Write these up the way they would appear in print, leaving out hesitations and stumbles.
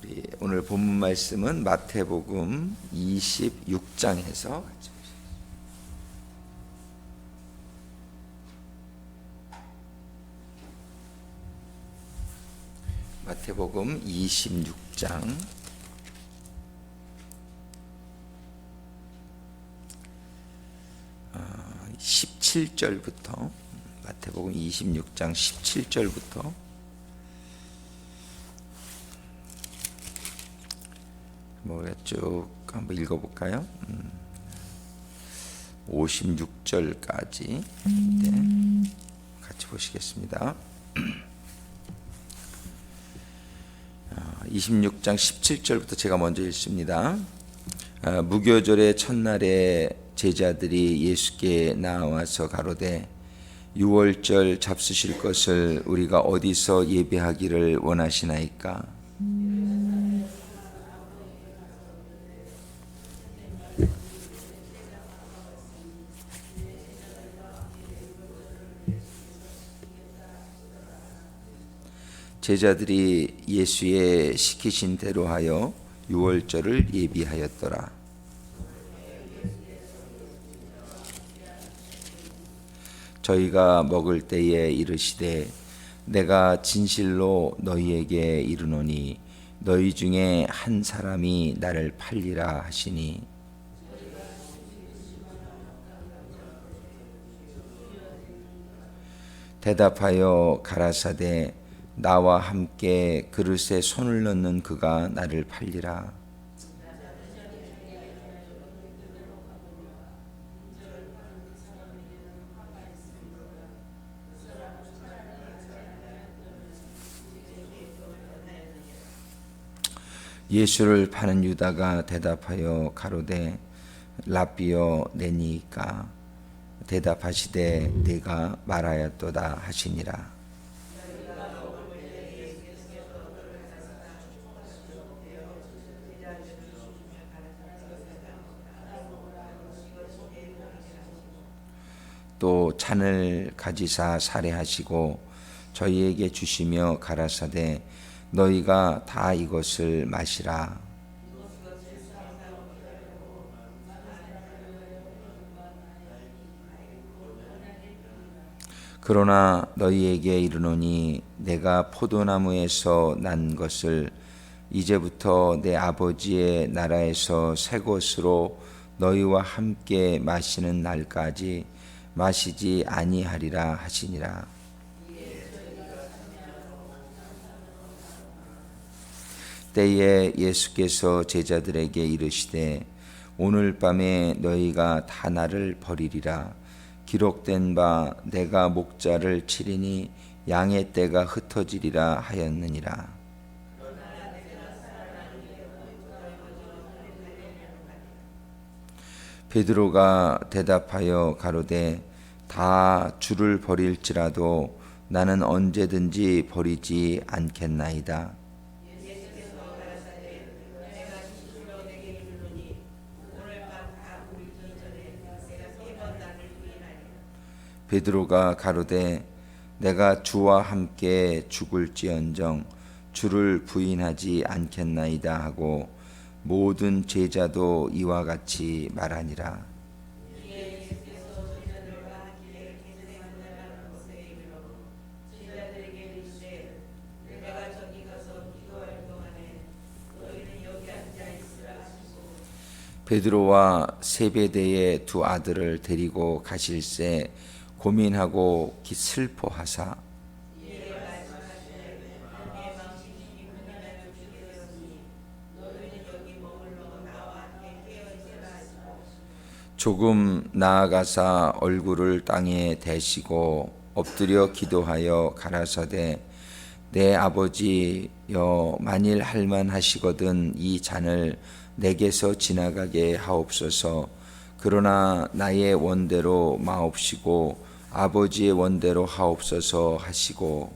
우리 오늘 본문 말씀은 마태복음 26장에서 마태복음 26장 17절부터 마태복음 26장 17절부터 우리가 쭉 한번 읽어볼까요? 56절까지 같이 보시겠습니다. 26장 17절부터 제가 먼저 읽습니다. 무교절의 첫날에 제자들이 예수께 나와서 가로되 유월절 잡수실 것을 우리가 어디서 예배하기를 원하시나이까? 제자들이 예수의 시키신 대로 하여 유월절을 예비하였더라. 저희가 먹을 때에 이르시되 내가 진실로 너희에게 이르노니 너희 중에 한 사람이 나를 팔리라 하시니 대답하여 가라사대 나와 함께 그릇에 손을 넣는 그가 나를 팔리라. 예수를 파는 유다가 대답하여 가로되 랍비여 내니까 대답하시되 내가 말하였도다 하시니라. 또 잔을 가지사 살해하시고 저희에게 주시며 가라사대 너희가 다 이것을 마시라. 그러나 너희에게 이르노니 내가 포도나무에서 난 것을 이제부터 내 아버지의 나라에서 새 것으로 너희와 함께 마시는 날까지 마시지 아니하리라 하시니라. 때에 예수께서 제자들에게 이르시되 오늘 밤에 너희가 다 나를 버리리라. 기록된 바 내가 목자를 치리니 양의 떼가 흩어지리라 하였느니라. 베드로가 대답하여 가로되 다 주를 버릴지라도 나는 언제든지 버리지 않겠나이다. 베드로가 가로되 내가 주와 함께 죽을지언정 주를 부인하지 않겠나이다 하고 모든 제자도 이와 같이 말하니라. 베드로와 세베대의 두 아들을 데리고 가실새 고민하고 슬퍼하사 조금 나아가사 얼굴을 땅에 대시고 엎드려 기도하여 가라사대 내 아버지여 만일 할만하시거든 이 잔을 내게서 지나가게 하옵소서. 그러나 나의 원대로 마옵시고 아버지의 원대로 하옵소서 하시고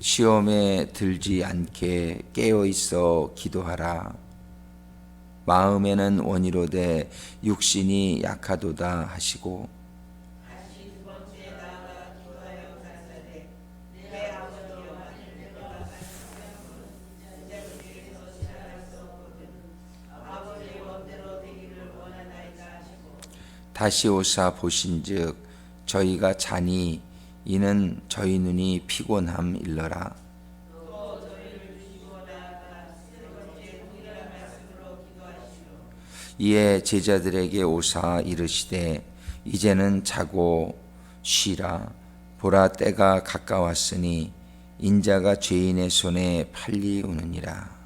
시험에 들지 않게 깨어 있어 기도하라. 마음에는 원이로되 육신이 약하도다 하시고 다시 오사 보신즉 저희가 자니 이는 저희 눈이 피곤함 일러라. 이에 제자들에게 오사 이르시되 이제는 자고 쉬라. 보라 때가 가까웠으니 인자가 죄인의 손에 팔리우느니라.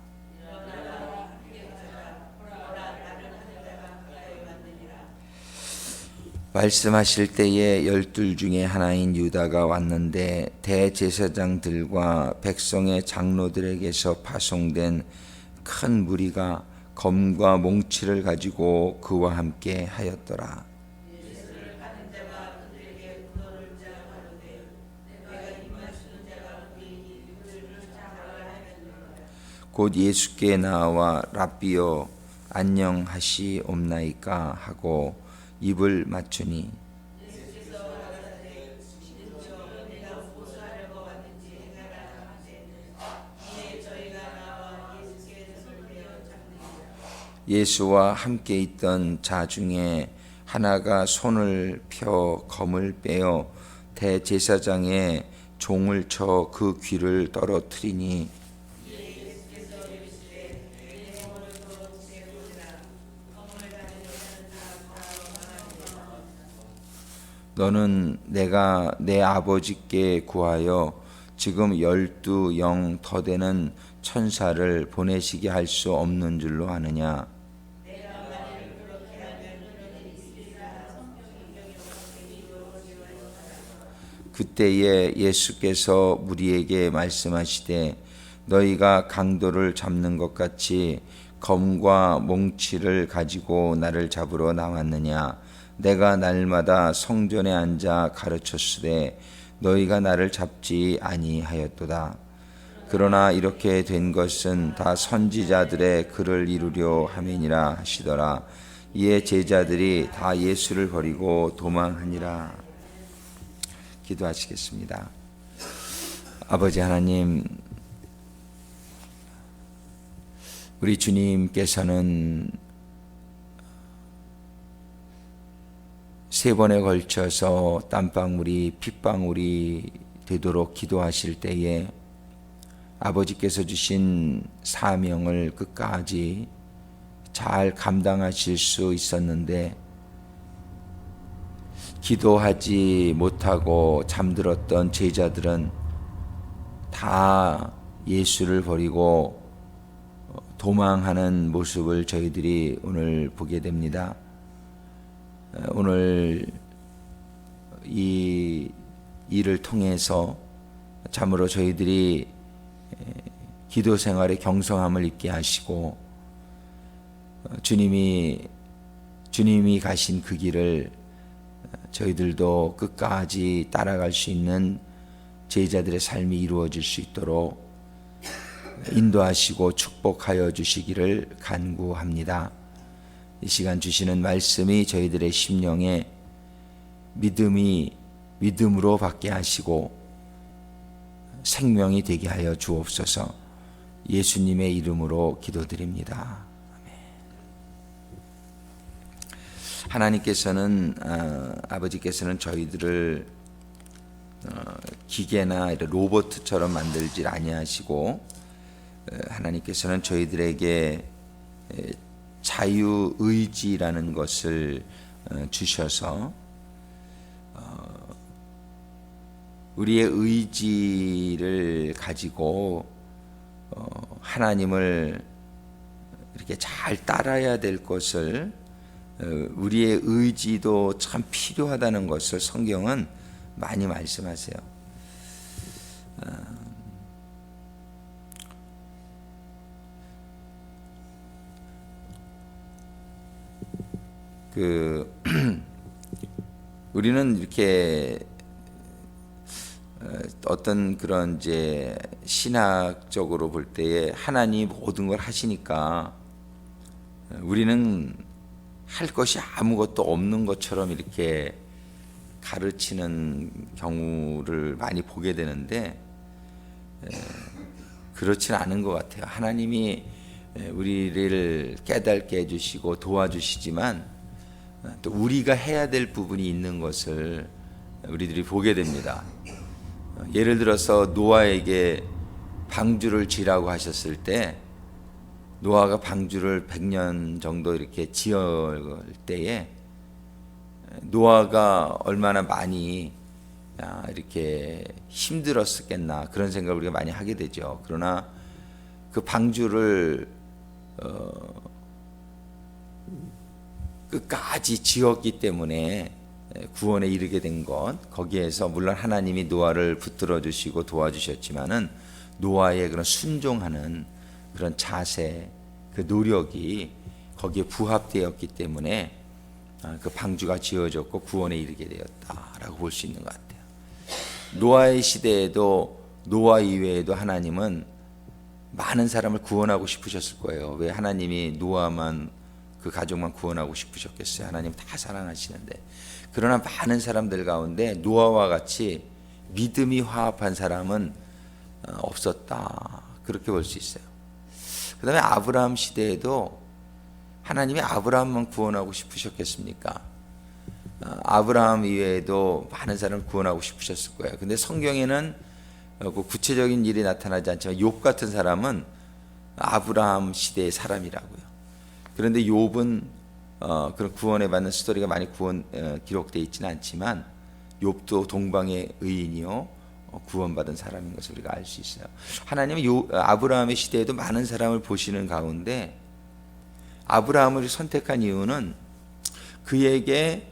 말씀하실 때에 12 중에 하나인 유다가 왔는데 대제사장들과 백성의 장로들에게서 파송된 큰 무리가 검과 몽치를 가지고 그와 함께 하였더라. 곧 예수께 나와 랍비여 안녕하시옵나이까 하고 입을 맞추니 예수와 함께 있던 자 중에 하나가 손을 펴 검을 빼어 대제사장의 종을 쳐 그 귀를 떨어뜨리니 너는 내가 내 아버지께 구하여 지금 12영 더 되는 천사를 보내시게 할 수 없는 줄로 아느냐. 그때에 예수께서 무리에게 말씀하시되 너희가 강도를 잡는 것 같이 검과 몽치를 가지고 나를 잡으러 나왔느냐. 내가 날마다 성전에 앉아 가르쳤으되 너희가 나를 잡지 아니하였도다. 그러나 이렇게 된 것은 다 선지자들의 글을 이루려 함이니라 하시더라. 이에 제자들이 다 예수를 버리고 도망하니라. 기도하시겠습니다. 아버지 하나님, 우리 주님께서는 3번에 걸쳐서 땀방울이 핏방울이 되도록 기도하실 때에 아버지께서 주신 사명을 끝까지 잘 감당하실 수 있었는데 기도하지 못하고 잠들었던 제자들은 다 예수를 버리고 도망하는 모습을 저희들이 오늘 보게 됩니다. 오늘 이 일을 통해서 참으로 저희들이 기도 생활에 경성함을 입게 하시고 주님이 가신 그 길을 저희들도 끝까지 따라갈 수 있는 제자들의 삶이 이루어질 수 있도록 인도하시고 축복하여 주시기를 간구합니다. 이 시간 주시는 말씀이 저희들의 심령에 믿음으로 받게 하시고 생명이 되게 하여 주옵소서. 예수님의 이름으로 기도드립니다. 아멘. 하나님께서는 아버지께서는 저희들을 기계나 로봇처럼 만들지 아니하시고 하나님께서는 저희들에게 자유의지라는 것을 주셔서 우리의 의지를 가지고 하나님을 이렇게 잘 따라야 될 것을 우리의 의지도 참 필요하다는 것을 성경은 많이 말씀하세요. 우리는 이렇게 어떤 그런 이제 신학적으로 볼 때에 하나님 모든 걸 하시니까 우리는 할 것이 아무것도 없는 것처럼 이렇게 가르치는 경우를 많이 보게 되는데 그렇지는 않은 것 같아요. 하나님이 우리를 깨닫게 해주시고 도와주시지만 또 우리가 해야 될 부분이 있는 것을 우리들이 보게 됩니다. 예를 들어서 노아에게 방주를 지라고 하셨을 때 노아가 방주를 100년 정도 이렇게 지을 때에 노아가 얼마나 많이 이렇게 힘들었겠나 그런 생각을 우리가 많이 하게 되죠. 그러나 그 방주를 끝까지 지었기 때문에 구원에 이르게 된 것, 거기에서 물론 하나님이 노아를 붙들어 주시고 도와주셨지만은 노아의 그런 순종하는 그런 자세, 그 노력이 거기에 부합되었기 때문에 그 방주가 지어졌고 구원에 이르게 되었다라고 볼 수 있는 것 같아요. 노아의 시대에도 노아 이외에도 하나님은 많은 사람을 구원하고 싶으셨을 거예요. 왜 하나님이 노아만 그 가족만 구원하고 싶으셨겠어요? 하나님 다 사랑하시는데. 그러나 많은 사람들 가운데 노아와 같이 믿음이 화합한 사람은 없었다. 그렇게 볼 수 있어요. 그 다음에 아브라함 시대에도 하나님이 아브라함만 구원하고 싶으셨겠습니까? 아브라함 이외에도 많은 사람을 구원하고 싶으셨을 거예요. 근데 성경에는 그 구체적인 일이 나타나지 않지만 욥 같은 사람은 아브라함 시대의 사람이라고요. 그런데 욥은 그런 구원에 받는 스토리가 많이 기록되어 있지는 않지만 욥도 동방의 의인이요 구원받은 사람인 것을 우리가 알 수 있어요. 하나님은 아브라함의 시대에도 많은 사람을 보시는 가운데 아브라함을 선택한 이유는 그에게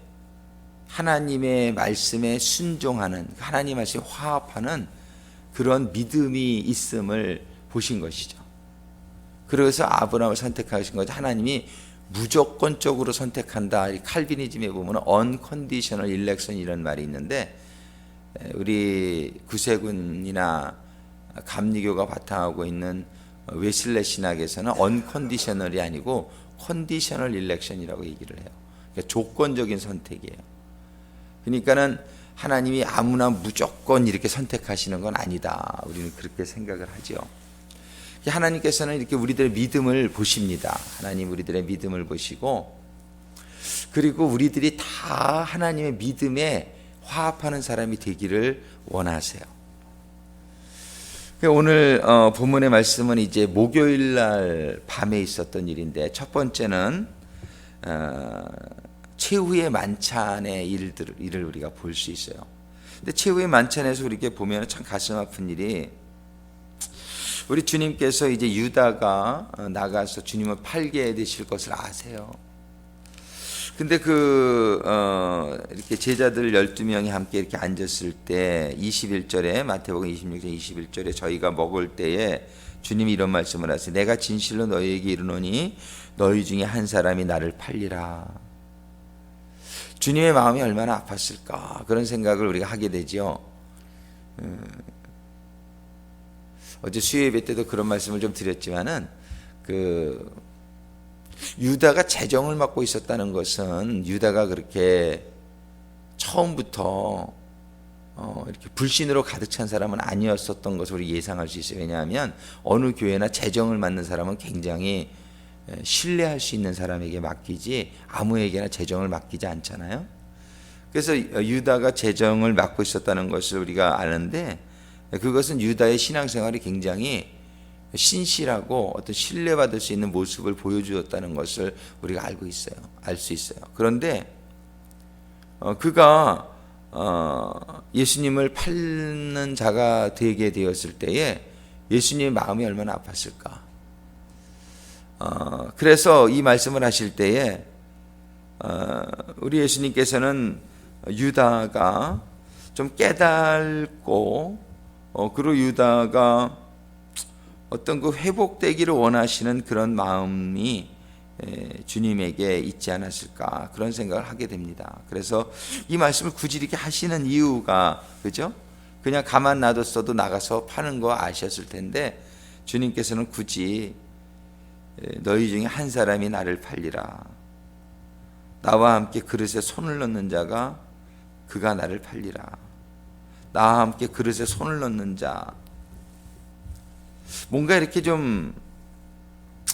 하나님의 말씀에 순종하는, 하나님 말씀에 화합하는 그런 믿음이 있음을 보신 것이죠. 그래서 아브라함을 선택하신 거죠. 하나님이 무조건적으로 선택한다. 칼비니즘에 보면 unconditional election 이런 말이 있는데 우리 구세군이나 감리교가 바탕하고 있는 웨슬레 신학에서는 unconditional이 아니고 conditional election이라고 얘기를 해요. 그러니까 조건적인 선택이에요. 그러니까는 하나님이 아무나 무조건 이렇게 선택하시는 건 아니다. 우리는 그렇게 생각을 하죠. 하나님께서는 이렇게 우리들의 믿음을 보십니다. 하나님 우리들의 믿음을 보시고 그리고 우리들이 다 하나님의 믿음에 화합하는 사람이 되기를 원하세요. 오늘 본문의 말씀은 이제 목요일 날 밤에 있었던 일인데 첫 번째는 최후의 만찬의 일을 우리가 볼 수 있어요. 근데 최후의 만찬에서 이렇게 보면 참 가슴 아픈 일이 우리 주님께서 이제 유다가 나가서 주님을 팔게 되실 것을 아세요. 근데 이렇게 제자들 12명이 함께 이렇게 앉았을 때 21절에 마태복음 26장 21절에 저희가 먹을 때에 주님이 이런 말씀을 하세요. 내가 진실로 너희에게 이르노니 너희 중에 한 사람이 나를 팔리라. 주님의 마음이 얼마나 아팠을까 그런 생각을 우리가 하게 되죠. 어제 수요예배 때도 그런 말씀을 좀 드렸지만은 유다가 재정을 맡고 있었다는 것은 유다가 그렇게 처음부터 이렇게 불신으로 가득 찬 사람은 아니었었던 것을 우리 예상할 수 있어요. 왜냐하면 어느 교회나 재정을 맡는 사람은 굉장히 신뢰할 수 있는 사람에게 맡기지 아무에게나 재정을 맡기지 않잖아요. 그래서 유다가 재정을 맡고 있었다는 것을 우리가 아는데 그것은 유다의 신앙생활이 굉장히 신실하고 어떤 신뢰받을 수 있는 모습을 보여주었다는 것을 우리가 알 수 있어요. 그런데 그가 예수님을 팔는 자가 되게 되었을 때에 예수님의 마음이 얼마나 아팠을까. 그래서 이 말씀을 하실 때에 우리 예수님께서는 유다가 좀 깨닫고 그리고 유다가 어떤 그 회복되기를 원하시는 그런 마음이 주님에게 있지 않았을까 그런 생각을 하게 됩니다. 그래서 이 말씀을 굳이 이렇게 하시는 이유가 그죠? 그냥 가만 놔뒀어도 나가서 파는 거 아셨을 텐데 주님께서는 굳이 너희 중에 한 사람이 나를 팔리라. 나와 함께 그릇에 손을 넣는 자가 그가 나를 팔리라. 나와 함께 그릇에 손을 넣는 자. 뭔가 이렇게 좀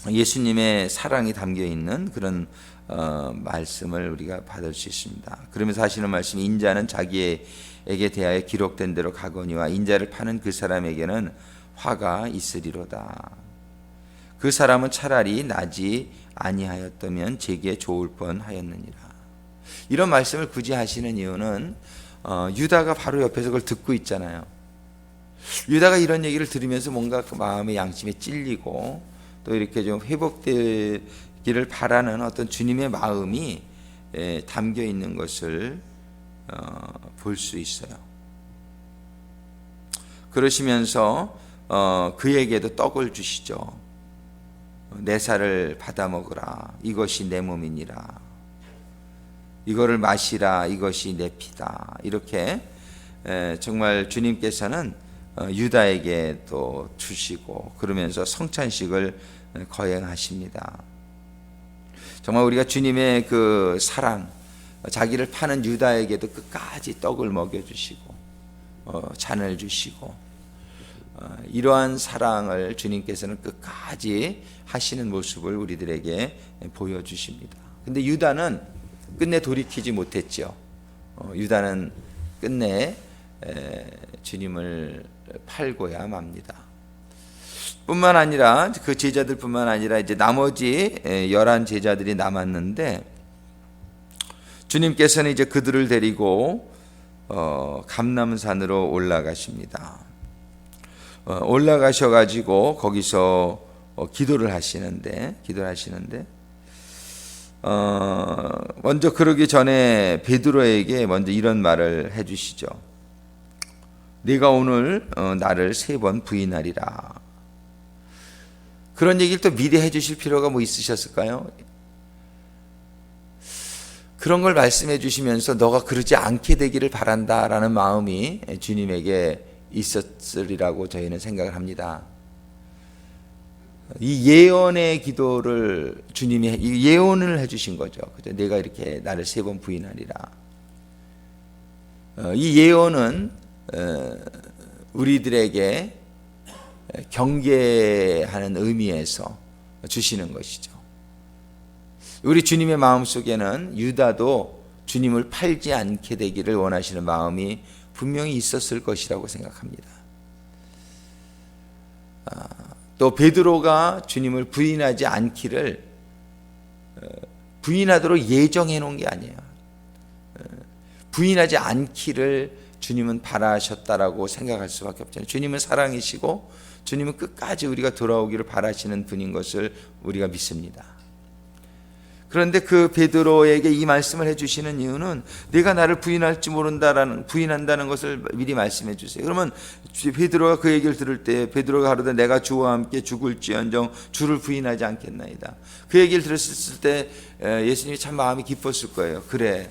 예수님의 사랑이 담겨 있는 그런 말씀을 우리가 받을 수 있습니다. 그러면서 하시는 말씀이 인자는 자기에게 대하여 기록된 대로 가거니와 인자를 파는 그 사람에게는 화가 있으리로다. 그 사람은 차라리 나지 아니하였다면 제게 좋을 뻔하였느니라. 이런 말씀을 굳이 하시는 이유는 유다가 바로 옆에서 그걸 듣고 있잖아요. 유다가 이런 얘기를 들으면서 뭔가 그 마음의 양심에 찔리고 또 이렇게 좀 회복되기를 바라는 어떤 주님의 마음이 담겨 있는 것을 볼 수 있어요. 그러시면서 그에게도 떡을 주시죠. 내 살을 받아 먹으라. 이것이 내 몸이니라. 이거를 마시라. 이것이 내 피다. 이렇게 정말 주님께서는 유다에게 또 주시고 그러면서 성찬식을 거행하십니다. 정말 우리가 주님의 그 사랑, 자기를 파는 유다에게도 끝까지 떡을 먹여주시고 잔을 주시고 이러한 사랑을 주님께서는 끝까지 하시는 모습을 우리들에게 보여주십니다. 근데 유다는 끝내 돌이키지 못했죠. 유다는 끝내 주님을 팔고야 맙니다. 뿐만 아니라 그 제자들뿐만 아니라 이제 나머지 11 제자들이 남았는데 주님께서는 이제 그들을 데리고 감람산으로 올라가십니다. 올라가셔가지고 거기서 기도를 하시는데 먼저 그러기 전에 베드로에게 먼저 이런 말을 해주시죠. 네가 오늘 나를 3번 부인하리라. 그런 얘기를 또 미리 해주실 필요가 뭐 있으셨을까요? 그런 걸 말씀해 주시면서 너가 그러지 않게 되기를 바란다라는 마음이 주님에게 있었으리라고 저희는 생각을 합니다. 이 예언의 기도를 주님이 이 예언을 해주신 거죠. 내가 이렇게 나를 3번 부인하리라. 이 예언은 우리들에게 경계하는 의미에서 주시는 것이죠. 우리 주님의 마음속에는 유다도 주님을 팔지 않게 되기를 원하시는 마음이 분명히 있었을 것이라고 생각합니다. 또 베드로가 주님을 부인하지 않기를 부인하도록 예정해 놓은 게 아니에요. 부인하지 않기를 주님은 바라셨다라고 생각할 수밖에 없잖아요. 주님은 사랑이시고 주님은 끝까지 우리가 돌아오기를 바라시는 분인 것을 우리가 믿습니다. 그런데 그 베드로에게 이 말씀을 해주시는 이유는 네가 나를 부인할지 모른다라는 부인한다는 것을 미리 말씀해 주세요. 그러면 베드로가 그 얘기를 들을 때 베드로가 가로되 내가 주와 함께 죽을지언정 주를 부인하지 않겠나이다. 그 얘기를 들었을 때 예수님이 참 마음이 기뻤을 거예요. 그래,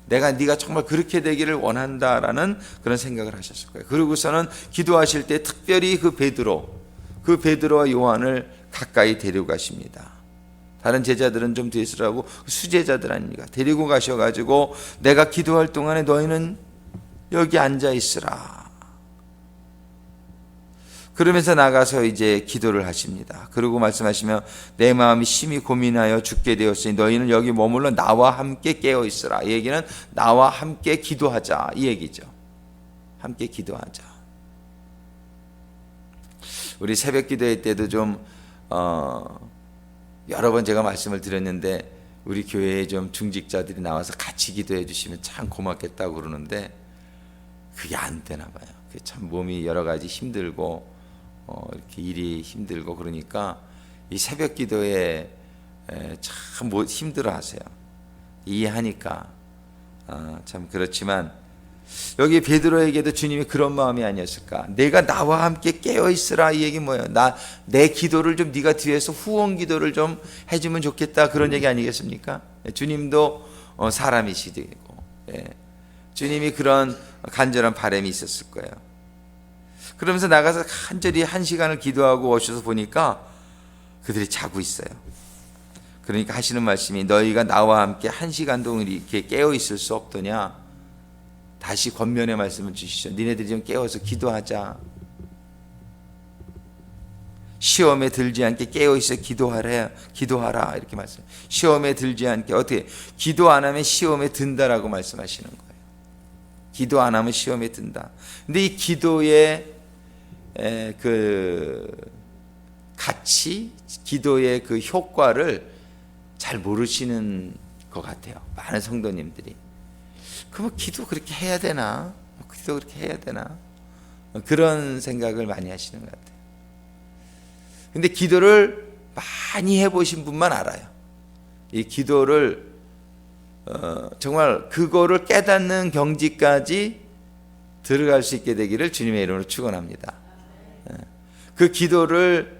네가 정말 그렇게 되기를 원한다라는 그런 생각을 하셨을 거예요. 그러고서는 기도하실 때 특별히 그 베드로와 요한을 가까이 데려가십니다. 다른 제자들은 좀 뒤에서라고 수제자들 아닙니까? 데리고 가셔가지고 내가 기도할 동안에 너희는 여기 앉아 있으라. 그러면서 나가서 이제 기도를 하십니다. 그리고 말씀하시며 내 마음이 심히 고민하여 죽게 되었으니 너희는 여기 머물러 나와 함께 깨어 있으라. 이 얘기는 나와 함께 기도하자 이 얘기죠. 함께 기도하자. 우리 새벽 기도회 때도 좀 여러 번 제가 말씀을 드렸는데 우리 교회에 좀 중직자들이 나와서 같이 기도해 주시면 참 고맙겠다고 그러는데 그게 안 되나 봐요. 참 몸이 여러 가지 힘들고 이렇게 일이 힘들고 그러니까 이 새벽 기도에 참 힘들어하세요. 이해하니까 참 그렇지만 여기 베드로에게도 주님이 그런 마음이 아니었을까? 내가 나와 함께 깨어 있으라 이 얘기 뭐예요? 내 기도를 좀 네가 뒤에서 후원 기도를 좀 해주면 좋겠다 그런 얘기 아니겠습니까? 주님도 사람이시고 주님이 그런 간절한 바람이 있었을 거예요. 그러면서 나가서 간절히 1시간을 기도하고 오셔서 보니까 그들이 자고 있어요. 그러니까 하시는 말씀이 너희가 나와 함께 1시간 이렇게 깨어 있을 수 없더냐. 다시 권면의 말씀을 주시죠. 니네들이 좀 깨어서 기도하자. 시험에 들지 않게 깨어 있어 기도하라 이렇게 말씀. 시험에 들지 않게 어떻게 기도 안 하면 시험에 든다라고 말씀하시는 거예요. 기도 안 하면 시험에 든다. 근데 이 기도의 그 가치, 기도의 그 효과를 잘 모르시는 것 같아요. 많은 성도님들이. 그럼 기도 그렇게 해야 되나? 기도 그렇게 해야 되나? 그런 생각을 많이 하시는 것 같아요. 근데 기도를 많이 해보신 분만 알아요. 이 기도를 정말 그거를 깨닫는 경지까지 들어갈 수 있게 되기를 주님의 이름으로 축원합니다. 그 기도를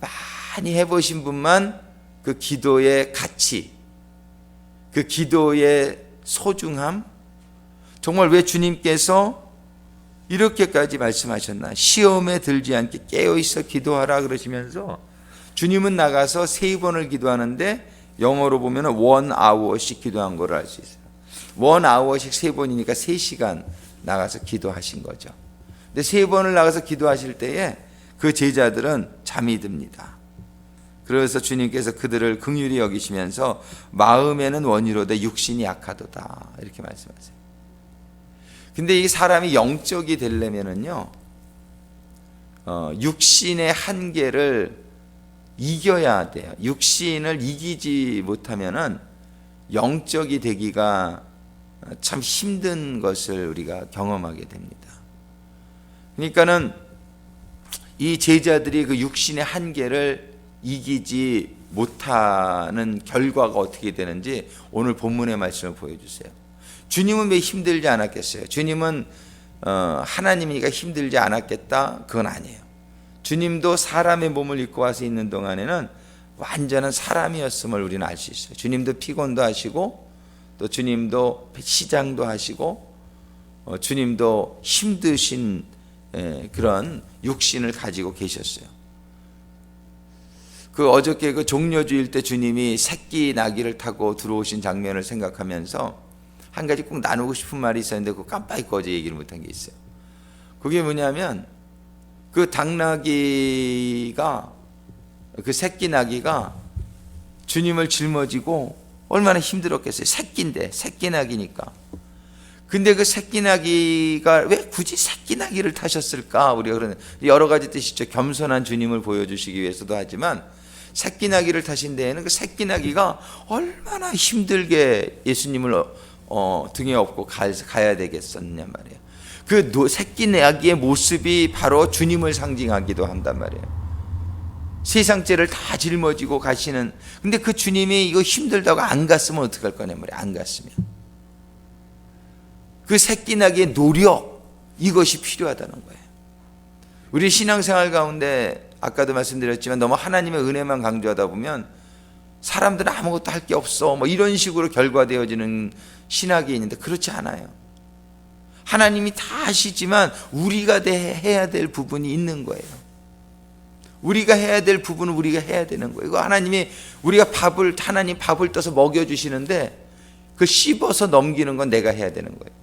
많이 해보신 분만 그 기도의 가치, 그 기도의 소중함, 정말 왜 주님께서 이렇게까지 말씀하셨나? 시험에 들지 않게 깨어있어 기도하라 그러시면서 주님은 나가서 3번을 기도하는데 영어로 보면 1hour씩 기도한 걸 알 수 있어요. 1hour씩 3번이니까 3시간 나가서 기도하신 거죠. 근데 3번을 나가서 기도하실 때에 그 제자들은 잠이 듭니다. 그래서 주님께서 그들을 긍휼히 여기시면서 마음에는 원이로되 육신이 약하도다 이렇게 말씀하세요. 근데 이 사람이 영적이 되려면은요, 육신의 한계를 이겨야 돼요. 육신을 이기지 못하면은 영적이 되기가 참 힘든 것을 우리가 경험하게 됩니다. 그러니까는 이 제자들이 그 육신의 한계를 이기지 못하는 결과가 어떻게 되는지 오늘 본문의 말씀을 보여주세요. 주님은 왜 힘들지 않았겠어요? 주님은 하나님이니까 힘들지 않았겠다? 그건 아니에요. 주님도 사람의 몸을 입고 와서 있는 동안에는 완전한 사람이었음을 우리는 알 수 있어요. 주님도 피곤도 하시고 또 주님도 시장도 하시고 주님도 힘드신 그런 육신을 가지고 계셨어요. 그 어저께 그 종려주일 때 주님이 새끼 나귀를 타고 들어오신 장면을 생각하면서 한 가지 꼭 나누고 싶은 말이 있었는데 그거 깜빡 잊고 어제 얘기를 못한 게 있어요. 그게 뭐냐면 그 닭나귀가 그 새끼 나귀가 주님을 짊어지고 얼마나 힘들었겠어요. 새끼인데 새끼 나귀니까. 근데 그 새끼 나귀가 왜 굳이 새끼 나귀를 타셨을까? 우리가 그런 여러 가지 뜻이 있죠. 겸손한 주님을 보여주시기 위해서도 하지만 새끼 나귀를 타신 데에는 그 새끼 나귀가 얼마나 힘들게 예수님을 등에 업고 가야 되겠었냐 말이에요. 그 새끼 나귀의 모습이 바로 주님을 상징하기도 한단 말이에요. 세상 죄를 다 짊어지고 가시는, 근데 그 주님이 이거 힘들다고 안 갔으면 어떡할 거냐 말이에요. 안 갔으면 그 새끼 나귀의 노력, 이것이 필요하다는 거예요. 우리 신앙생활 가운데 아까도 말씀드렸지만 너무 하나님의 은혜만 강조하다 보면 사람들은 아무것도 할 게 없어 뭐 이런 식으로 결과되어지는 신학이 있는데 그렇지 않아요. 하나님이 다 하시지만 우리가 해야 될 부분이 있는 거예요. 우리가 해야 될 부분은 우리가 해야 되는 거예요. 이거 하나님이 하나님 밥을 떠서 먹여주시는데 그 씹어서 넘기는 건 내가 해야 되는 거예요.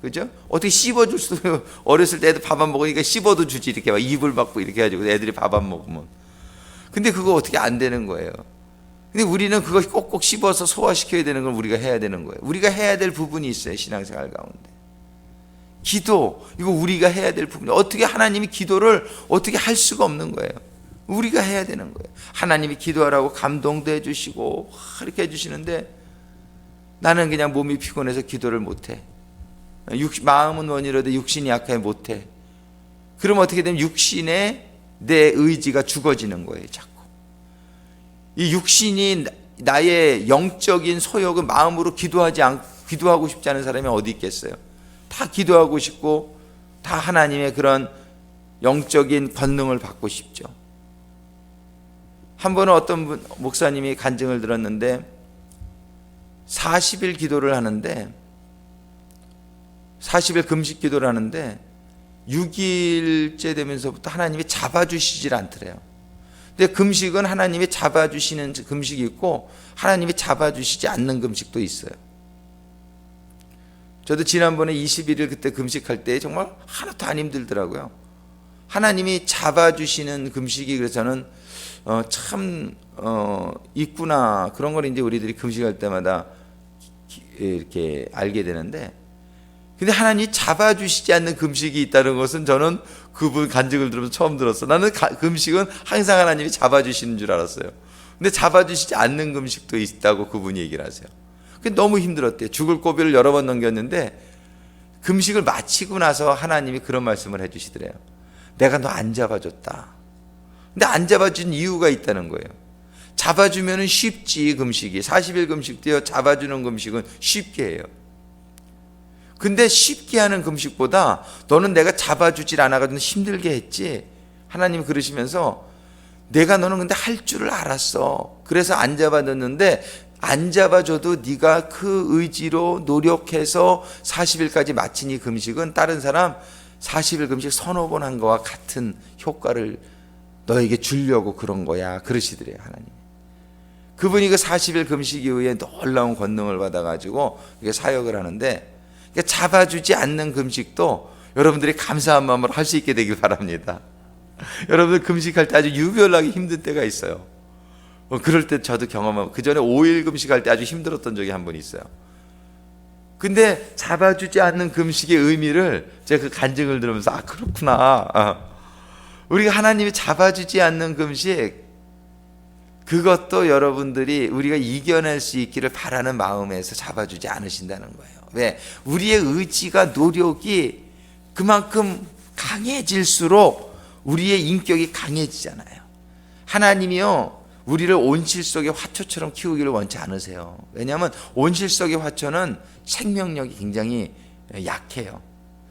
그죠? 어떻게 씹어줄 수도, 어렸을 때 애들 밥 안 먹으니까 씹어도 주지, 이렇게 막 입을 받고 이렇게 해가지고 애들이 밥 안 먹으면. 근데 그거 어떻게 안 되는 거예요. 근데 우리는 그걸 꼭꼭 씹어서 소화시켜야 되는 걸 우리가 해야 되는 거예요. 우리가 해야 될 부분이 있어요, 신앙생활 가운데. 기도, 이거 우리가 해야 될 부분이, 어떻게 하나님이 기도를 어떻게 할 수가 없는 거예요. 우리가 해야 되는 거예요. 하나님이 기도하라고 감동도 해주시고 이렇게 해주시는데 나는 그냥 몸이 피곤해서 기도를 못해. 마음은 원이로되 육신이 약해 못해. 그럼 어떻게 되면 육신에 내 의지가 죽어지는 거예요. 자꾸 이 육신이 나의 영적인 소욕은 마음으로 기도하고 싶지 않은 사람이 어디 있겠어요. 다 기도하고 싶고 다 하나님의 그런 영적인 권능을 받고 싶죠. 한 번은 어떤 목사님이 간증을 들었는데 40일 기도를 하는데 40일 금식 기도를 하는데 6일째 되면서부터 하나님이 잡아주시질 않더래요. 근데 금식은 하나님이 잡아주시는 금식이 있고 하나님이 잡아주시지 않는 금식도 있어요. 저도 지난번에 21일 그때 금식할 때 정말 하나도 안 힘들더라고요. 하나님이 잡아주시는 금식이, 그래서 저는 있구나, 그런 걸 이제 우리들이 금식할 때마다 이렇게 알게 되는데, 근데 하나님이 잡아주시지 않는 금식이 있다는 것은 저는 그분 간증을 들으면서 처음 들었어. 나는 금식은 항상 하나님이 잡아주시는 줄 알았어요. 근데 잡아주시지 않는 금식도 있다고 그분이 얘기를 하세요. 너무 힘들었대요. 죽을 고비를 여러 번 넘겼는데 금식을 마치고 나서 하나님이 그런 말씀을 해주시더래요. 내가 너 안 잡아줬다. 근데 안 잡아준 이유가 있다는 거예요. 잡아주면 쉽지, 금식이. 40일 금식도요, 잡아주는 금식은 쉽게 해요. 근데 쉽게 하는 금식보다 너는 내가 잡아주질 않아가지고 힘들게 했지. 하나님이 그러시면서 내가 너는 근데 할 줄을 알았어. 그래서 안 잡아줬는데, 안 잡아줘도 네가 그 의지로 노력해서 40일까지 마친 이 금식은 다른 사람 40일 금식 서너 번 한 거와 같은 효과를 너에게 주려고 그런 거야, 그러시더래요, 하나님. 그분이 그 40일 금식 이후에 놀라운 권능을 받아가지고 이게 사역을 하는데, 그러니까 잡아주지 않는 금식도 여러분들이 감사한 마음으로 할 수 있게 되길 바랍니다. 여러분들 금식할 때 아주 유별나게 힘든 때가 있어요. 그럴 때 저도 경험하고, 그 전에 5일 금식할 때 아주 힘들었던 적이 한 번 있어요. 근데 잡아주지 않는 금식의 의미를 제가 그 간증을 들으면서 그렇구나. 우리가 하나님이 잡아주지 않는 금식, 그것도 여러분들이 우리가 이겨낼 수 있기를 바라는 마음에서 잡아주지 않으신다는 거예요. 왜? 우리의 의지가, 노력이 그만큼 강해질수록 우리의 인격이 강해지잖아요. 하나님이요, 우리를 온실 속의 화초처럼 키우기를 원치 않으세요. 왜냐하면 온실 속의 화초는 생명력이 굉장히 약해요.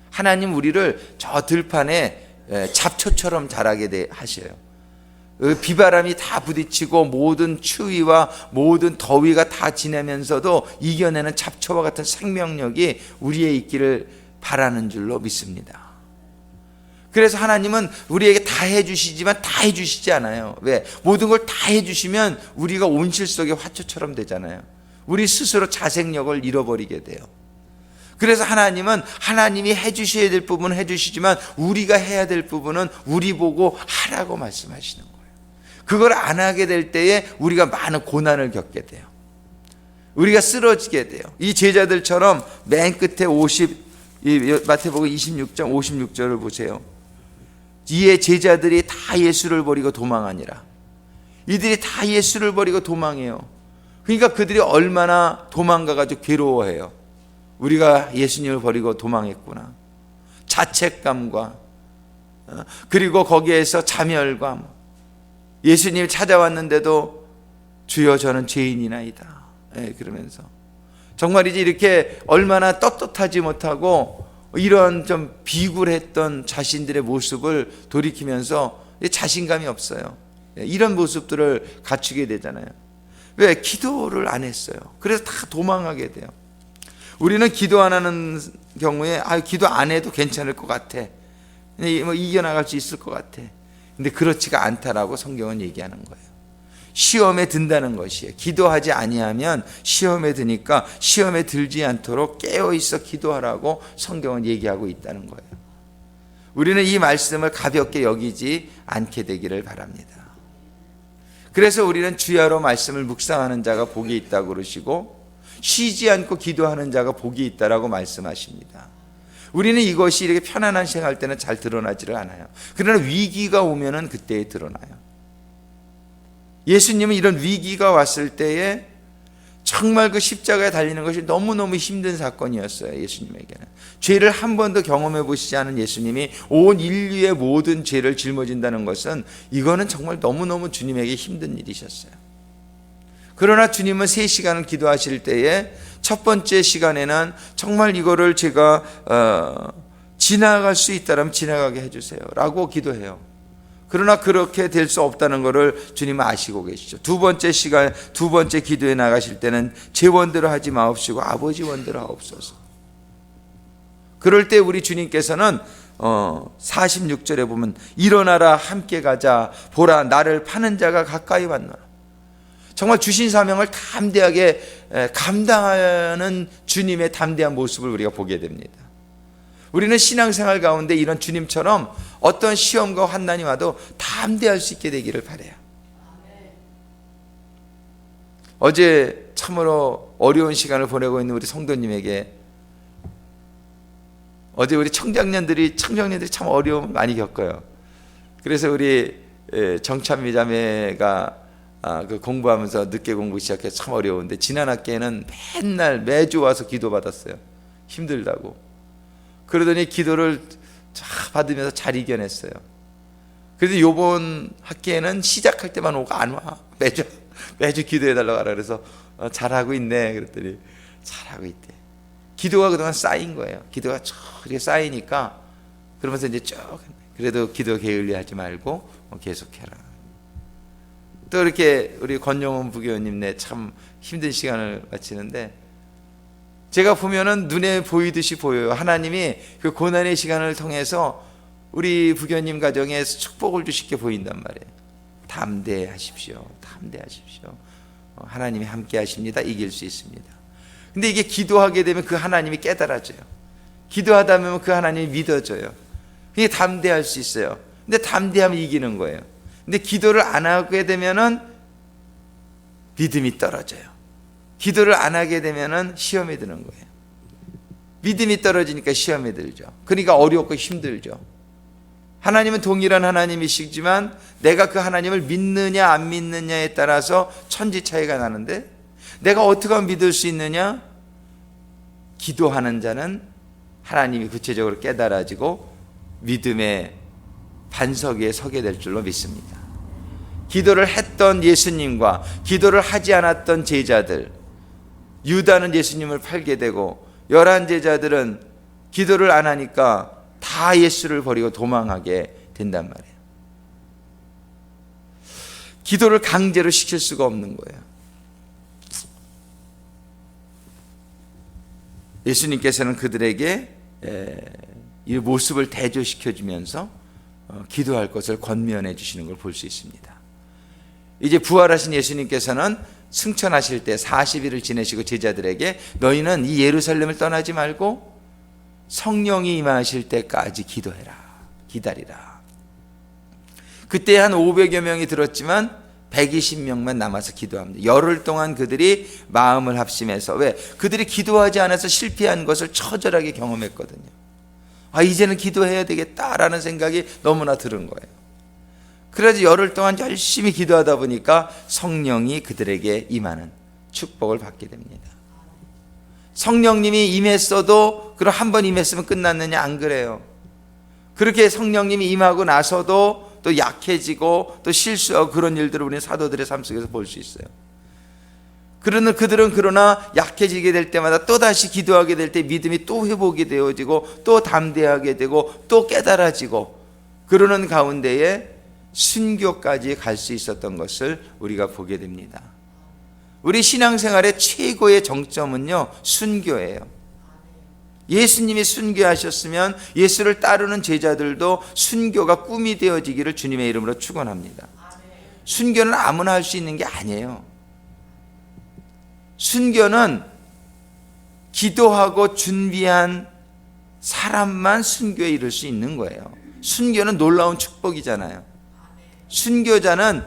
하나님 우리를 저 들판에 잡초처럼 자라게 하셔요. 비바람이 다 부딪히고 모든 추위와 모든 더위가 다 지내면서도 이겨내는 잡초와 같은 생명력이 우리에 있기를 바라는 줄로 믿습니다. 그래서 하나님은 우리에게 다 해주시지만 다 해주시지 않아요. 왜? 모든 걸 다 해주시면 우리가 온실 속의 화초처럼 되잖아요. 우리 스스로 자생력을 잃어버리게 돼요. 그래서 하나님은 하나님이 해주셔야 될 부분은 해주시지만 우리가 해야 될 부분은 우리 보고 하라고 말씀하시는 거예요. 그걸 안 하게 될 때에 우리가 많은 고난을 겪게 돼요. 우리가 쓰러지게 돼요. 이 제자들처럼 맨 끝에 마태복음 26장 56절을 보세요. 이에 제자들이 다 예수를 버리고 도망하니라. 이들이 다 예수를 버리고 도망해요. 그러니까 그들이 얼마나 도망가가지고 괴로워해요. 우리가 예수님을 버리고 도망했구나. 자책감과 그리고 거기에서 자멸감. 예수님이 찾아왔는데도 주여 저는 죄인이나이다. 그러면서 정말이지 이렇게 얼마나 떳떳하지 못하고 이런 좀 비굴했던 자신들의 모습을 돌이키면서 자신감이 없어요. 이런 모습들을 갖추게 되잖아요. 왜? 기도를 안 했어요. 그래서 다 도망하게 돼요. 우리는 기도 안 하는 경우에 기도 안 해도 괜찮을 것 같아. 이겨나갈 수 있을 것 같아. 근데 그렇지가 않다라고 성경은 얘기하는 거예요. 시험에 든다는 것이에요. 기도하지 아니하면 시험에 드니까 시험에 들지 않도록 깨어있어 기도하라고 성경은 얘기하고 있다는 거예요. 우리는 이 말씀을 가볍게 여기지 않게 되기를 바랍니다. 그래서 우리는 주야로 말씀을 묵상하는 자가 복이 있다고 그러시고 쉬지 않고 기도하는 자가 복이 있다라고 말씀하십니다. 우리는 이것이 이렇게 편안한 생활 때는 잘 드러나지를 않아요. 그러나 위기가 오면은 그때에 드러나요. 예수님은 이런 위기가 왔을 때에 정말 그 십자가에 달리는 것이 너무너무 힘든 사건이었어요. 예수님에게는 죄를 한 번도 경험해 보시지 않은 예수님이 온 인류의 모든 죄를 짊어진다는 것은 이거는 정말 너무너무 주님에게 힘든 일이셨어요. 그러나 주님은 3시간을 기도하실 때에 첫 번째 시간에는 정말 이거를 제가 지나갈 수 있다면 지나가게 해주세요 라고 기도해요. 그러나 그렇게 될 수 없다는 것을 주님은 아시고 계시죠. 두 번째 시간, 두 번째 기도에 나가실 때는 제 원대로 하지 마옵시고 아버지 원대로 하옵소서. 그럴 때 우리 주님께서는 46절에 보면 일어나라 함께 가자 보라 나를 파는 자가 가까이 왔노라. 정말 주신 사명을 담대하게 감당하는 주님의 담대한 모습을 우리가 보게 됩니다. 우리는 신앙생활 가운데 이런 주님처럼 어떤 시험과 환난이 와도 담대할 수 있게 되기를 바라요. 어제 참으로 어려운 시간을 보내고 있는 우리 성도님에게, 어제 우리 청장년들이 참 어려움을 많이 겪어요. 그래서 우리 정찬미 자매가 그 공부하면서 늦게 공부 시작해서 참 어려운데, 지난 학기에는 맨날 매주 와서 기도받았어요. 힘들다고. 그러더니 기도를 받으면서 잘 이겨냈어요. 그래도 요번 학기에는 시작할 때만 오고 안 와. 매주 기도해달라고 하라 그래서 잘하고 있네 그랬더니 잘하고 있대. 기도가 그동안 쌓인 거예요. 기도가 쭉 이렇게 쌓이니까 그러면서 이제 쭉 그래도 기도 게을리하지 말고 계속해라. 또 이렇게 우리 권영훈 부교님네 참 힘든 시간을 마치는데, 제가 보면은 눈에 보이듯이 보여요. 하나님이 그 고난의 시간을 통해서 우리 부교님 가정에 축복을 주시게 보인단 말이에요. 담대하십시오. 담대하십시오. 하나님이 함께 하십니다. 이길 수 있습니다. 근데 이게 기도하게 되면 그 하나님이 깨달아져요. 기도하다 보면 그 하나님이 믿어져요. 그게 담대할 수 있어요. 근데 담대하면 이기는 거예요. 근데 기도를 안 하게 되면은 믿음이 떨어져요. 기도를 안 하게 되면은 시험에 드는 거예요. 믿음이 떨어지니까 시험에 들죠. 그러니까 어렵고 힘들죠. 하나님은 동일한 하나님이시지만 내가 그 하나님을 믿느냐 안 믿느냐에 따라서 천지 차이가 나는데, 내가 어떻게 하면 믿을 수 있느냐? 기도하는 자는 하나님이 구체적으로 깨달아지고 믿음의 반석 위에 서게 될 줄로 믿습니다. 기도를 했던 예수님과 기도를 하지 않았던 제자들, 유다는 예수님을 팔게 되고 11 제자들은 기도를 안 하니까 다 예수를 버리고 도망하게 된단 말이에요. 기도를 강제로 시킬 수가 없는 거예요. 예수님께서는 그들에게 이 모습을 대조시켜주면서 기도할 것을 권면해 주시는 걸 볼 수 있습니다. 이제 부활하신 예수님께서는 승천하실 때 40일을 지내시고 제자들에게 너희는 이 예루살렘을 떠나지 말고 성령이 임하실 때까지 기도해라, 기다리라. 그때 한 500여 명이 들었지만 120명만 남아서 기도합니다. 열흘 동안 그들이 마음을 합심해서, 왜? 그들이 기도하지 않아서 실패한 것을 처절하게 경험했거든요. 이제는 기도해야 되겠다라는 생각이 너무나 들은 거예요. 그래서 열흘 동안 열심히 기도하다 보니까 성령이 그들에게 임하는 축복을 받게 됩니다. 성령님이 임했어도 그럼 한 번 임했으면 끝났느냐? 안 그래요. 그렇게 성령님이 임하고 나서도 또 약해지고 또 실수하고 그런 일들을 우리는 사도들의 삶 속에서 볼 수 있어요. 그들은 그러나 약해지게 될 때마다 또다시 기도하게 될 때 믿음이 또 회복이 되어지고 또 담대하게 되고 또 깨달아지고, 그러는 가운데에 순교까지 갈 수 있었던 것을 우리가 보게 됩니다. 우리 신앙생활의 최고의 정점은요, 순교예요. 예수님이 순교하셨으면 예수를 따르는 제자들도 순교가 꿈이 되어지기를 주님의 이름으로 축원합니다. 순교는 아무나 할 수 있는 게 아니에요. 순교는 기도하고 준비한 사람만 순교에 이를 수 있는 거예요. 순교는 놀라운 축복이잖아요. 순교자는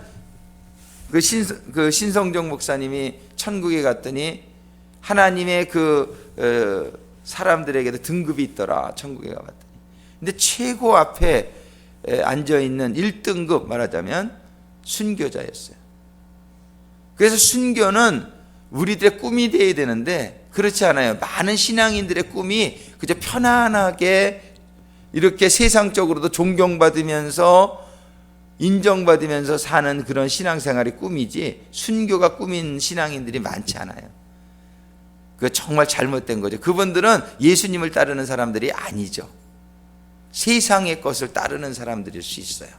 그 신성정 목사님이 천국에 갔더니 하나님의 사람들에게도 등급이 있더라. 천국에 가봤더니. 근데 최고 앞에 앉아있는 1등급 말하자면 순교자였어요. 그래서 순교는 우리들의 꿈이 되어야 되는데 그렇지 않아요. 많은 신앙인들의 꿈이 그저 편안하게 이렇게 세상적으로도 존경받으면서 인정받으면서 사는 그런 신앙생활이 꿈이지, 순교가 꿈인 신앙인들이 많지 않아요. 그거 정말 잘못된 거죠. 그분들은 예수님을 따르는 사람들이 아니죠. 세상의 것을 따르는 사람들일 수 있어요.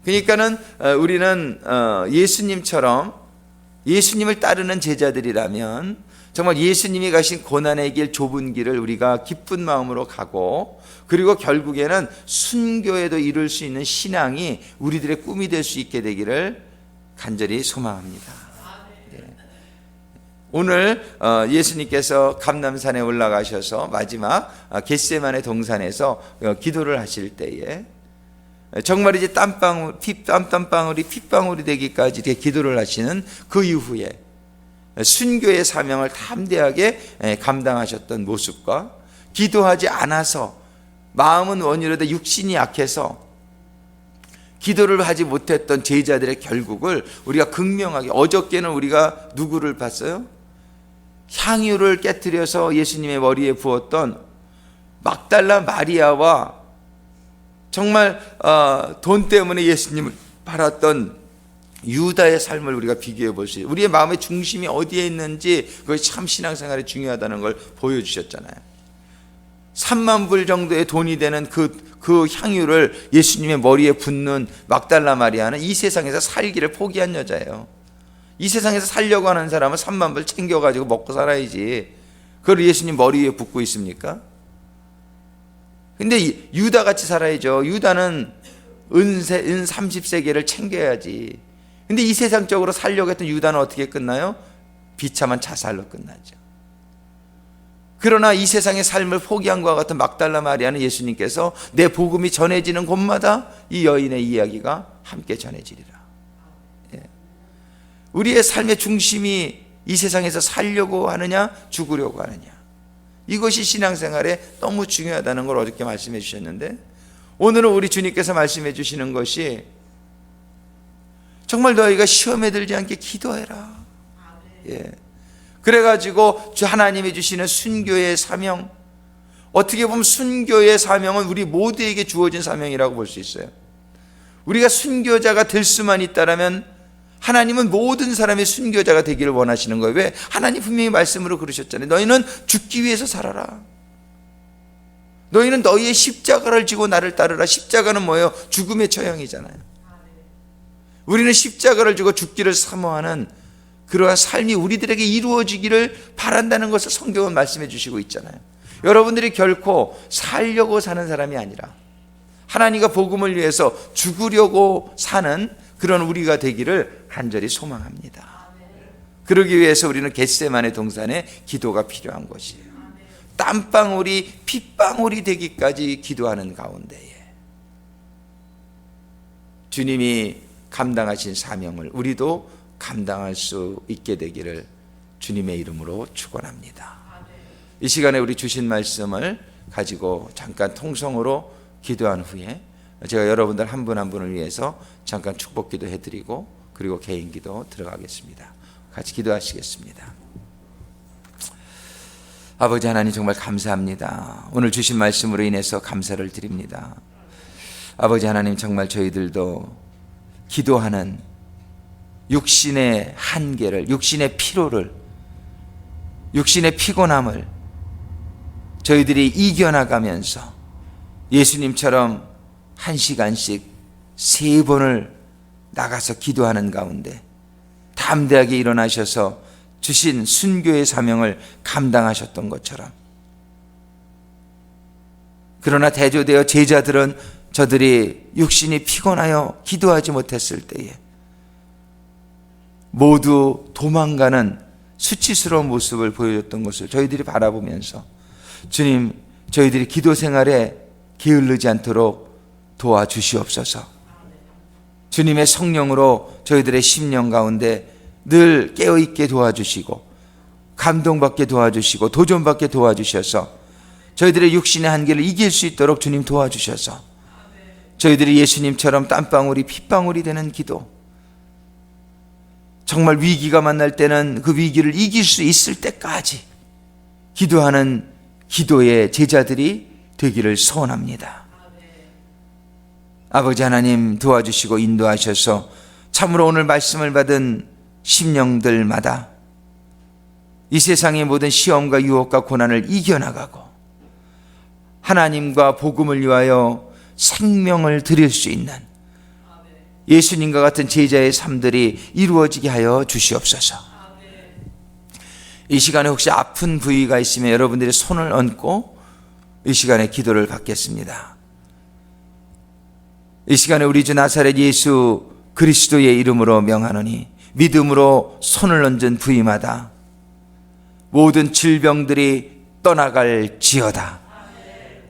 그러니까는 우리는 예수님처럼 예수님을 따르는 제자들이라면 정말 예수님이 가신 고난의 길, 좁은 길을 우리가 기쁜 마음으로 가고, 그리고 결국에는 순교에도 이룰 수 있는 신앙이 우리들의 꿈이 될 수 있게 되기를 간절히 소망합니다. 오늘 예수님께서 감람산에 올라가셔서 마지막 겟세마네 동산에서 기도를 하실 때에 정말 이제 땀방울이 핏방울이 되기까지 이렇게 기도를 하시는 그 이후에 순교의 사명을 담대하게 감당하셨던 모습과, 기도하지 않아서 마음은 원이라도 육신이 약해서 기도를 하지 못했던 제자들의 결국을 우리가 극명하게, 어저께는 우리가 누구를 봤어요? 향유를 깨뜨려서 예수님의 머리에 부었던 막달라 마리아와 정말 돈 때문에 예수님을 팔았던 유다의 삶을 우리가 비교해 볼 수 있어요. 우리의 마음의 중심이 어디에 있는지 그것이 참 신앙생활에 중요하다는 걸 보여주셨잖아요. 3만 불 정도의 돈이 되는 그 향유를 예수님의 머리에 붓는 막달라 마리아는 이 세상에서 살기를 포기한 여자예요. 이 세상에서 살려고 하는 사람은 3만 불 챙겨가지고 먹고 살아야지, 그걸 예수님 머리 위에 붓고 있습니까? 근데 유다같이 살아야죠. 유다는 은 30세계를 챙겨야지. 근데 이 세상적으로 살려고 했던 유다는 어떻게 끝나요? 비참한 자살로 끝나죠. 그러나 이 세상의 삶을 포기한 것과 같은 막달라 마리아는 예수님께서 내 복음이 전해지는 곳마다 이 여인의 이야기가 함께 전해지리라. 우리의 삶의 중심이 이 세상에서 살려고 하느냐 죽으려고 하느냐, 이것이 신앙생활에 너무 중요하다는 걸 어저께 말씀해 주셨는데, 오늘은 우리 주님께서 말씀해 주시는 것이 정말 너희가 시험에 들지 않게 기도해라. 그래가지고 하나님이 주시는 순교의 사명, 어떻게 보면 순교의 사명은 우리 모두에게 주어진 사명이라고 볼 수 있어요. 우리가 순교자가 될 수만 있다면 하나님은 모든 사람의 순교자가 되기를 원하시는 거예요. 왜? 하나님 분명히 말씀으로 그러셨잖아요. 너희는 죽기 위해서 살아라. 너희는 너희의 십자가를 지고 나를 따르라. 십자가는 뭐예요? 죽음의 처형이잖아요. 우리는 십자가를 지고 죽기를 사모하는 그러한 삶이 우리들에게 이루어지기를 바란다는 것을 성경은 말씀해 주시고 있잖아요. 여러분들이 결코 살려고 사는 사람이 아니라 하나님과 복음을 위해서 죽으려고 사는 그런 우리가 되기를 간절히 소망합니다. 그러기 위해서 우리는 겟세마네 동산에 기도가 필요한 것이에요. 땀방울이 핏방울이 되기까지 기도하는 가운데에 주님이 감당하신 사명을 우리도 감당할 수 있게 되기를 주님의 이름으로 축원합니다. 이 시간에 우리 주신 말씀을 가지고 잠깐 통성으로 기도한 후에 제가 여러분들 한 분 한 분을 위해서 잠깐 축복 기도 해드리고 그리고 개인 기도 들어가겠습니다. 같이 기도하시겠습니다. 아버지 하나님, 정말 감사합니다. 오늘 주신 말씀으로 인해서 감사를 드립니다. 아버지 하나님, 정말 저희들도 기도하는 육신의 한계를, 육신의 피로를, 육신의 피곤함을 저희들이 이겨나가면서 예수님처럼 1시간씩 3번을 나가서 기도하는 가운데 담대하게 일어나셔서 주신 순교의 사명을 감당하셨던 것처럼, 그러나 대조되어 제자들은 저들이 육신이 피곤하여 기도하지 못했을 때에 모두 도망가는 수치스러운 모습을 보여줬던 것을 저희들이 바라보면서, 주님, 저희들이 기도 생활에 게을르지 않도록 도와주시옵소서. 주님의 성령으로 저희들의 심령 가운데 늘 깨어있게 도와주시고 감동받게 도와주시고 도전받게 도와주셔서 저희들의 육신의 한계를 이길 수 있도록 주님 도와주셔서 저희들이 예수님처럼 땀방울이 핏방울이 되는 기도, 정말 위기가 만날 때는 그 위기를 이길 수 있을 때까지 기도하는 기도의 제자들이 되기를 소원합니다. 아버지 하나님, 도와주시고 인도하셔서 참으로 오늘 말씀을 받은 심령들마다 이 세상의 모든 시험과 유혹과 고난을 이겨나가고 하나님과 복음을 위하여 생명을 드릴 수 있는 예수님과 같은 제자의 삶들이 이루어지게 하여 주시옵소서. 이 시간에 혹시 아픈 부위가 있으면 여러분들이 손을 얹고 이 시간에 기도를 받겠습니다. 이 시간에 우리 주 나사렛 예수 그리스도의 이름으로 명하노니 믿음으로 손을 얹은 부위마다 모든 질병들이 떠나갈지어다.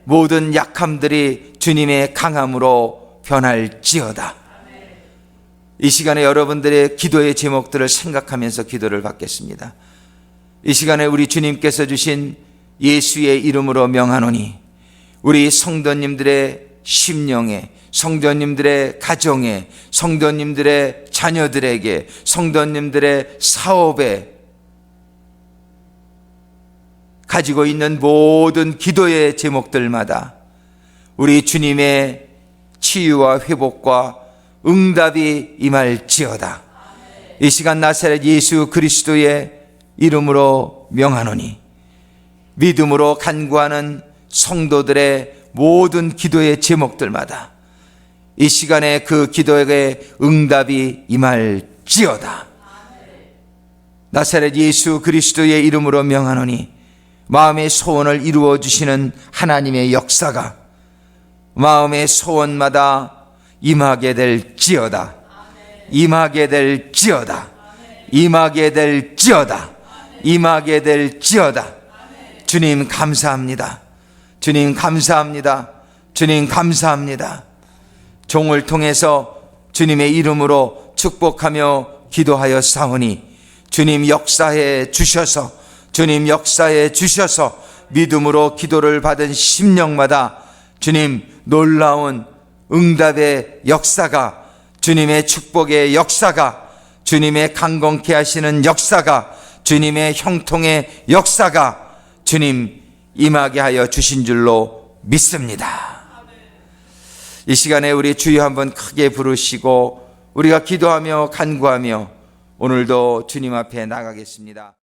모든 약함들이 주님의 강함으로 변할지어다. 이 시간에 여러분들의 기도의 제목들을 생각하면서 기도를 받겠습니다. 이 시간에 우리 주님께서 주신 예수의 이름으로 명하노니 우리 성도님들의 심령에, 성도님들의 가정에, 성도님들의 자녀들에게, 성도님들의 사업에 가지고 있는 모든 기도의 제목들마다 우리 주님의 치유와 회복과 응답이 임할지어다. 이 시간 나사렛 예수 그리스도의 이름으로 명하노니 믿음으로 간구하는 성도들의 모든 기도의 제목들마다 이 시간에 그 기도에 응답이 임할지어다. 나사렛 예수 그리스도의 이름으로 명하노니 마음의 소원을 이루어 주시는 하나님의 역사가 마음의 소원마다 임하게 될지어다. 임하게 될지어다. 임하게 될지어다. 임하게 될지어다. 주님 감사합니다. 주님 감사합니다. 주님 감사합니다. 종을 통해서 주님의 이름으로 축복하며 기도하여 사오니 주님 역사해 주셔서, 주님 역사해 주셔서 믿음으로 기도를 받은 심령마다 주님 놀라운 응답의 역사가, 주님의 축복의 역사가, 주님의 강건케 하시는 역사가, 주님의 형통의 역사가 주님 임하게 하여 주신 줄로 믿습니다. 이 시간에 우리 주여 한번 크게 부르시고 우리가 기도하며 간구하며 오늘도 주님 앞에 나가겠습니다.